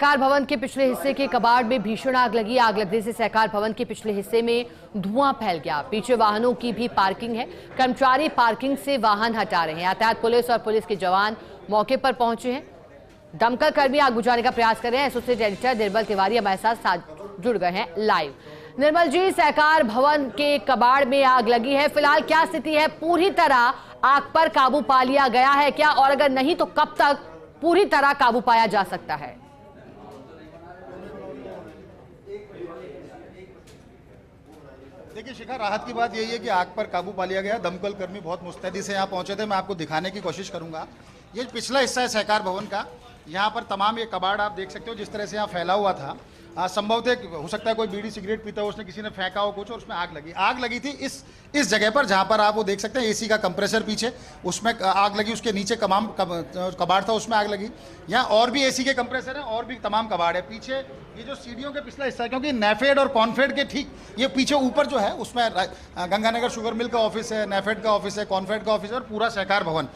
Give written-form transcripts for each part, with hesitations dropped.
सहकार भवन के पिछले हिस्से के कबाड़ में भीषण आग लगी। आग लगने से सहकार भवन के पिछले हिस्से में धुआं फैल गया। पीछे वाहनों की भी पार्किंग है। कर्मचारी पार्किंग से वाहन हटा रहे हैं। यातायात पुलिस और पुलिस के जवान मौके पर पहुंचे हैं। दमकल कर्मी आग बुझाने का प्रयास कर रहे हैं। एसोसिएट एडिटर निर्मल तिवारी हमारे साथ जुड़ गए हैं लाइव। निर्मल जी, सहकार भवन के कबाड़ में आग लगी है, फिलहाल क्या स्थिति है? पूरी तरह आग पर काबू पा लिया गया है क्या, और अगर नहीं तो कब तक पूरी तरह काबू पाया जा सकता है? देखिए शिखा, राहत की बात यही है कि आग पर काबू पा लिया गया। दमकल कर्मी बहुत मुस्तैदी से यहाँ पहुंचे थे। मैं आपको दिखाने की कोशिश करूंगा। ये पिछला हिस्सा है सहकार भवन का। यहाँ पर तमाम ये कबाड़ आप देख सकते हो जिस तरह से यहाँ फैला हुआ था। संभवतः हो सकता है कोई बीड़ी सिगरेट पीता हो, उसने किसी ने फेंका हो कुछ और उसमें आग लगी थी इस जगह पर जहाँ पर आप वो देख सकते हैं एसी का कंप्रेसर पीछे, उसमें आग लगी। उसके नीचे तमाम कबाड़ था, उसमें आग लगी। यहाँ और भी एसी के कंप्रेसर हैं और भी तमाम कबाड़ है। पीछे ये जो सीढ़ियों के पिछला हिस्सा है, क्योंकि नेफेड और कॉन्फेड के ठीक ये पीछे ऊपर जो है उसमें गंगानगर शुगर मिल का ऑफिस है, नेफेड का ऑफिस है, कॉन्फेड का ऑफिस है और पूरा सहकार भवन।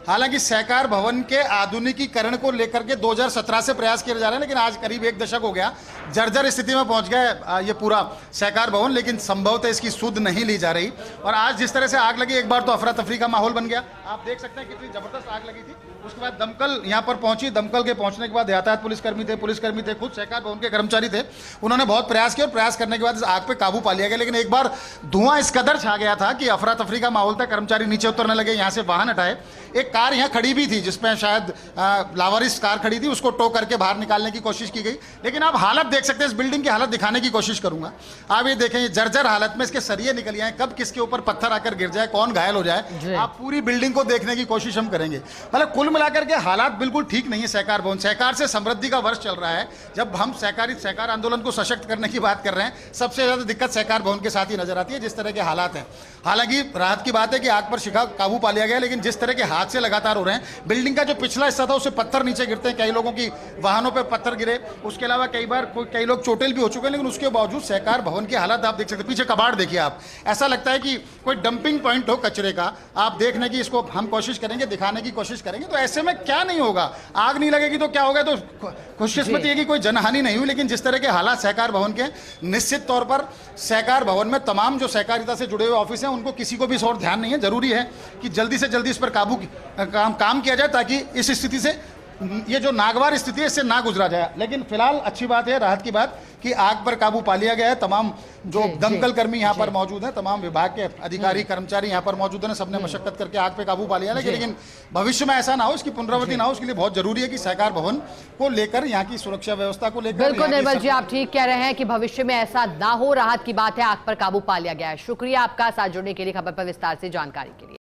हालांकि सहकार भवन के आधुनिकीकरण को लेकर के 2017 से प्रयास किए जा रहे हैं, लेकिन आज करीब 1 दशक हो गया, जर्जर स्थिति में पहुंच गया ये पूरा सहकार भवन। लेकिन संभवतः इसकी सुध नहीं ली जा रही। और आज जिस तरह से आग लगी, एक बार तो अफरा तफरी का माहौल बन गया। आप देख सकते हैं कितनी जबरदस्त आग लगी थी। उसके बाद दमकल यहाँ पर पहुंची। दमकल के पहुंचने के बाद यातायात पुलिसकर्मी थे, खुद सहकार भवन के कर्मचारी थे। उन्होंने बहुत प्रयास किया और प्रयास करने के बाद इस आग पे काबू पा लिया गया। लेकिन एक बार धुआं इस कदर छा गया था कि अफरा तफरी का माहौल था। कर्मचारी नीचे उतरने लगे, यहाँ से वाहन हटाए। एक कार यहाँ खड़ी भी थी जिसमें शायद लावारिस कार खड़ी थी, उसको टो करके बाहर निकालने की कोशिश की गई। लेकिन आप हालत देख सकते हैं, इस बिल्डिंग की हालत दिखाने की कोशिश करूंगा। आप ये देखें, ये जर्जर हालत में इसके सरिये निकल आए। कब किसके ऊपर पत्थर आकर गिर जाए, कौन घायल हो जाए, आप पूरी बिल्डिंग को देखने की कोशिश हम करेंगे। मतलब कुल मिलाकर के हालात बिल्कुल ठीक नहीं है सहकार भवन। सहकार से समृद्धि का वर्ष चल रहा है। जब हम सहकार आंदोलन को सशक्त करने की बात कर रहे हैं, सबसे ज्यादा दिक्कत सहकार भवन के साथ ही नजर आती है जिस तरह के हालात हैं। हालांकि राहत की बात है कि आग पर शिखा काबू पा लिया गया, लेकिन जिस तरह के हादसे लगातार हो रहे हैं, बिल्डिंग का जो पिछला हिस्सा था उससे पत्थर नीचे गिरते हैं, कई लोगों की वाहनों पर पत्थर गिरे। उसके अलावा कई लोग चोटिल भी हो चुके हैं। लेकिन उसके बावजूद सहकार भवन की हालत आप देख सकते हैं। पीछे कबाड़ देखिए आप, ऐसा लगता है कि कोई डंपिंग पॉइंट हो कचरे का। आप देखने की इसको हम कोशिश करेंगे, दिखाने की कोशिश करेंगे। तो ऐसे में क्या नहीं होगा, आग नहीं लगेगी तो क्या होगा? तो खुशकिस्मती है कि कोई जनहानि नहीं हुई। लेकिन जिस तरह के हालात सहकार भवन के, निश्चित तौर पर सहकार भवन में तमाम जो सहकारिता से जुड़े हुए ऑफिस हैं उनको किसी को भी इस ओर ध्यान नहीं है। जरूरी है कि जल्दी से जल्दी इस पर काम किया जाए ताकि इस स्थिति से, ये जो नागवार स्थिति है, इससे ना गुजरा जाए। लेकिन फिलहाल अच्छी बात है, राहत की बात कि आग पर काबू पा लिया गया है। तमाम जो दमकल कर्मी यहाँ पर मौजूद हैं, तमाम विभाग के अधिकारी कर्मचारी यहाँ पर मौजूद हैं, सबने मशक्कत करके आग पे काबू पा लिया है। लेकिन भविष्य में ऐसा ना हो, इसकी पुनरावृत्ति ना हो, उसके लिए बहुत जरूरी है कि सहकार भवन को लेकर, यहाँ की सुरक्षा व्यवस्था को लेकर। बिल्कुल निर्मल जी, आप ठीक कह रहे हैं कि भविष्य में ऐसा ना हो। राहत की बात है, आग पर काबू पा लिया गया है। शुक्रिया आपका साथ जुड़ने के लिए, खबर पर विस्तार से जानकारी के लिए।